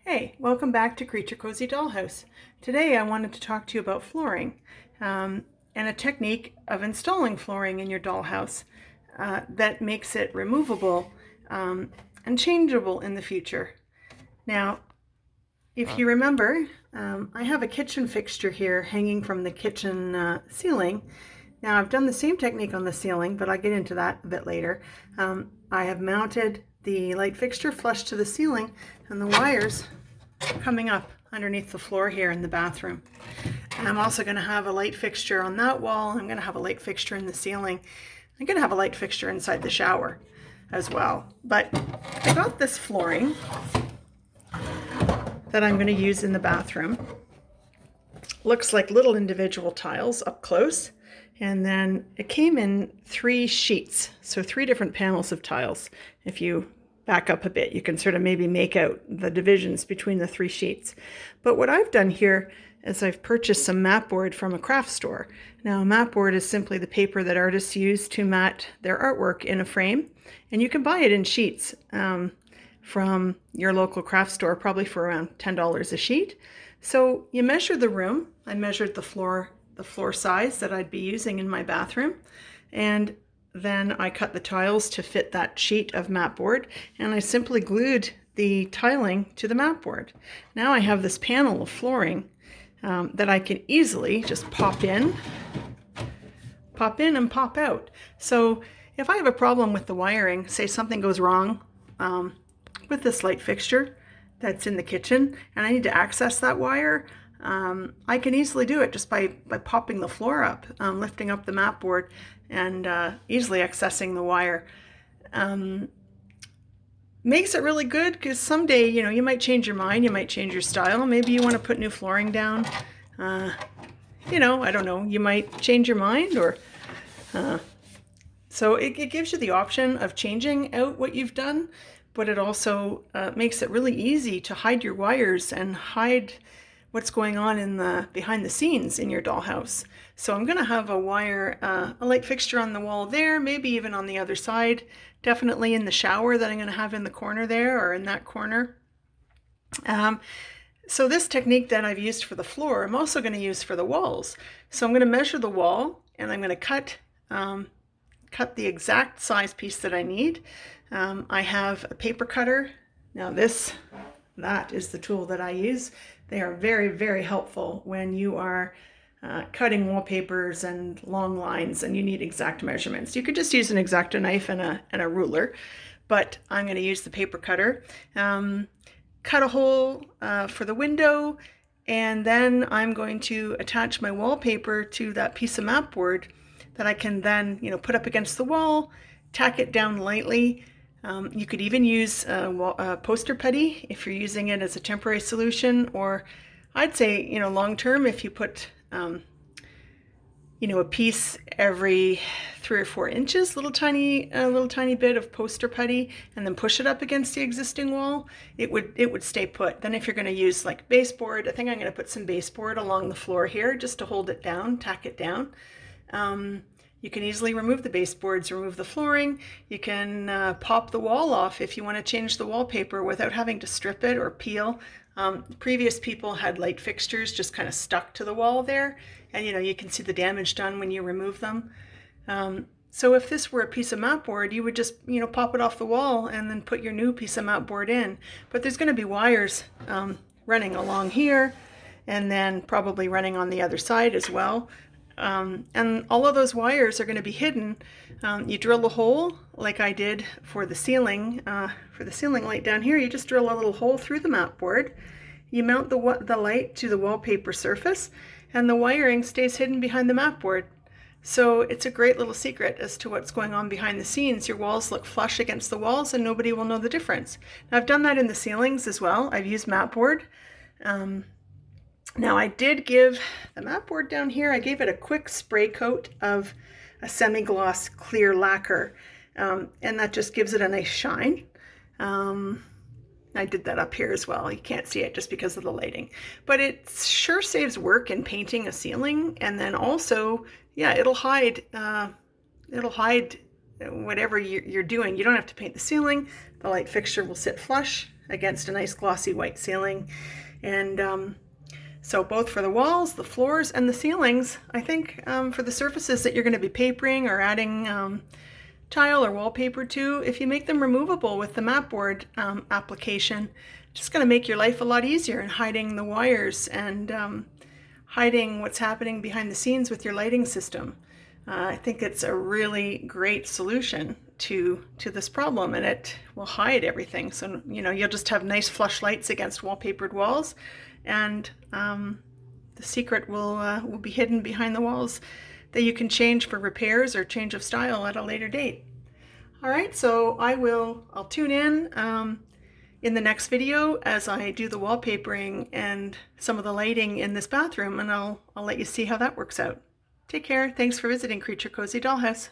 Hey, welcome back to Creature Cozy Dollhouse. Today I wanted to talk to you about flooring and a technique of installing flooring in your dollhouse that makes it removable and changeable in the future. Now, if you remember, I have a kitchen fixture here hanging from the kitchen ceiling. Now I've done the same technique on the ceiling, but I'll get into that a bit later. I have mounted the light fixture flush to the ceiling and the wires coming up underneath the floor here in the bathroom. And I'm also going to have a light fixture on that wall. I'm going to have a light fixture in the ceiling. I'm going to have a light fixture inside the shower as well. But I got this flooring that I'm going to use in the bathroom. Looks like little individual tiles up close. And then it came in 3 sheets, so 3 different panels of tiles. If you back up a bit, you can sort of maybe make out the divisions between the 3 sheets. But what I've done here is I've purchased some mat board from a craft store. Now, mat board is simply the paper that artists use to mat their artwork in a frame, and you can buy it in sheets from your local craft store, probably for around $10 a sheet. So you measure the room. I measured the floor size that I'd be using in my bathroom, and then I cut the tiles to fit that sheet of mat board, and I simply glued the tiling to the mat board. Now I have this panel of flooring that I can easily just pop in and pop out. So if I have a problem with the wiring, say something goes wrong with this light fixture that's in the kitchen and I need to access that wire, I can easily do it just by popping the floor up, lifting up the mat board and easily accessing the wire. Makes it really good because someday, you might change your mind, you might change your style. Maybe you want to put new flooring down. I don't know, you might change your mind or... So it gives you the option of changing out what you've done, but it also makes it really easy to hide your wires and hide what's going on in the behind the scenes in your dollhouse. So I'm going to have a light fixture on the wall there, maybe even on the other side, definitely in the shower that I'm going to have in the corner there or in that corner. So this technique that I've used for the floor, I'm also going to use for the walls. So I'm going to measure the wall and I'm going to cut the exact size piece that I need. I have a paper cutter. Now that is the tool that I use. They are very, very helpful when you are cutting wallpapers and long lines and you need exact measurements. You could just use an X-Acto knife and a ruler, but I'm going to use the paper cutter. Cut a hole for the window, and then I'm going to attach my wallpaper to that piece of mat board that I can then put up against the wall, tack it down lightly. You could even use poster putty if you're using it as a temporary solution, or I'd say, long term, if you put, a piece every 3 or 4 inches, little tiny bit of poster putty, and then push it up against the existing wall, it would stay put. Then if you're going to use like baseboard, I think I'm going to put some baseboard along the floor here just to hold it down, tack it down. You can easily remove the baseboards, remove the flooring. You can pop the wall off if you want to change the wallpaper without having to strip it or peel. Previous people had light fixtures just kind of stuck to the wall there, and you can see the damage done when you remove them. So if this were a piece of mat board, you would just pop it off the wall and then put your new piece of mat board in. But there's going to be wires running along here and then probably running on the other side as well. And all of those wires are going to be hidden. You drill a hole like I did for the ceiling light down here. You just drill a little hole through the mat board. You mount the light to the wallpaper surface, and the wiring stays hidden behind the mat board. So it's a great little secret as to what's going on behind the scenes. Your walls look flush against the walls and nobody will know the difference. Now, I've done that in the ceilings as well. I've used mat board. Now I did give the mat board down here, I gave it a quick spray coat of a semi-gloss clear lacquer, and that just gives it a nice shine. I did that up here as well. You can't see it just because of the lighting, but it sure saves work in painting a ceiling. And then also, yeah, it'll hide whatever you're doing. You don't have to paint the ceiling. The light fixture will sit flush against a nice glossy white ceiling. And so both for the walls, the floors, and the ceilings, I think for the surfaces that you're going to be papering or adding tile or wallpaper to, if you make them removable with the mat board application, it's just going to make your life a lot easier in hiding the wires and hiding what's happening behind the scenes with your lighting system. I think it's a really great solution to this problem, and it will hide everything. So, you know, you'll just have nice flush lights against wallpapered walls, and the secret will be hidden behind the walls that you can change for repairs or change of style at a later date. All right, so I'll tune in the next video as I do the wallpapering and some of the lighting in this bathroom, and I'll let you see how that works out. Take care. Thanks for visiting Creature Cozy Dollhouse.